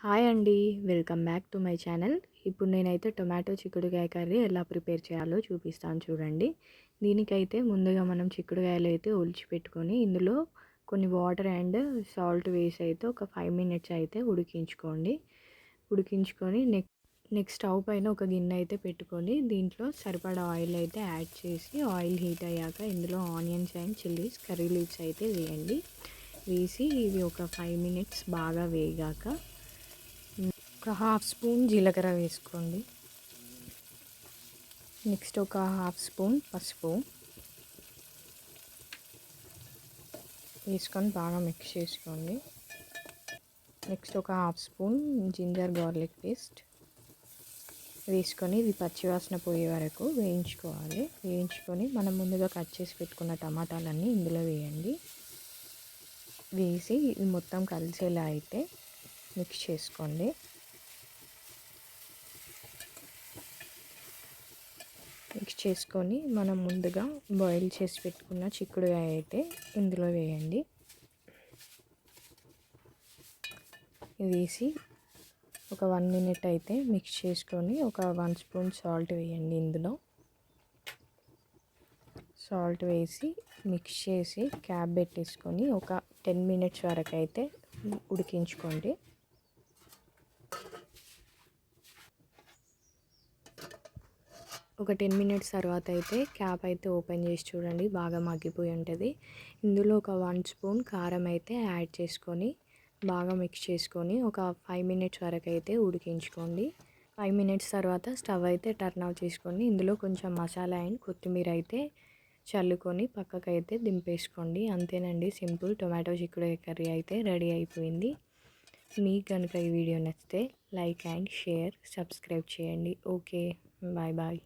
Hi అండి. Welcome back to my channel. ఇప్పుడు నేనైతే టొమాటో చిక్కుడుకాయ కర్రీ ఎలా ప్రిపేర్ చేయాలో చూపిస్తాను చూడండి. దీనికైతే ముందుగా మనం చిక్కుడుకాయలు అయితే ఒలిచిపెట్టుకొని ఇందులో కొన్ని వాటర్ అండ్ సాల్ట్ వేసి అయితే ఒక 5 మినిట్స్ అయితే ఉడికించుకోండి. ఉడికించుకొని నెక్స్ట్ స్టవ్ పైన ఒక గిన్నె అయితే పెట్టుకొని దీంట్లో సరిపడా ఆయిల్ అయితే యాడ్ చేసి ఆయిల్ హీట్ అయ్యాక ఇందులో onions and chillies curry leaves అయితే వేయండి. వేసి ఇవి ఒక 5 మినిట్స్ బాగా వేగాక ఒక హాఫ్ స్పూన్ జీలకర్ర వేసుకోండి. నెక్స్ట్ ఒక హాఫ్ స్పూన్ పసుపు వేసుకొని బాగా మిక్స్ చేసుకోండి. నెక్స్ట్ ఒక half spoon ginger garlic paste వేసుకొని ఇది పచ్చివాసన పోయే వరకు వేయించుకోవాలి. వేయించుకొని మనం ముందుగా కట్ చేసి పెట్టుకున్న టమాటాలన్నీ ఇందులో వేయండి. వేసి ఇది మొత్తం కలిసేలా అయితే మిక్స్ చేసుకోండి. మిక్స్ చేసుకొని మనం ముందుగా బాయిల్ చేసి పెట్టుకున్న చిక్కుడుకాయ అయితే ఇందులో వేయండి. వేసి ఒక 1 మినిట్ అయితే మిక్స్ చేసుకొని ఒక 1 స్పూన్ సాల్ట్ వేయండి. ఇందులో సాల్ట్ వేసి మిక్స్ చేసి క్యాప్ పెట్టేసుకొని ఒక 10 మినిట్స్ వరకు అయితే ఉడికించుకోండి. ఒక 10 మినిట్స్ తర్వాత అయితే క్యాప్ అయితే ఓపెన్ చేసి చూడండి, బాగా మగ్గిపోయి ఉంటుంది. ఇందులో ఒక 1 స్పూన్ కారం అయితే యాడ్ చేసుకొని బాగా మిక్స్ చేసుకొని ఒక 5 మినిట్స్ వరకు అయితే ఉడికించుకోండి. 5 మినిట్స్ తర్వాత స్టవ్ అయితే టర్న్ ఆఫ్ చేసుకొని ఇందులో కొంచెం మసాలా అండ్ కొత్తిమీర అయితే చల్లుకొని పక్కకైతే దింపేసుకోండి. అంతేనండి, సింపుల్ టొమాటో చిక్కుడుకాయ కర్రీ అయితే రెడీ అయిపోయింది. మీకు కనుక ఈ వీడియో నచ్చితే లైక్ అండ్ షేర్ సబ్స్క్రైబ్ చేయండి. Okay, bye bye.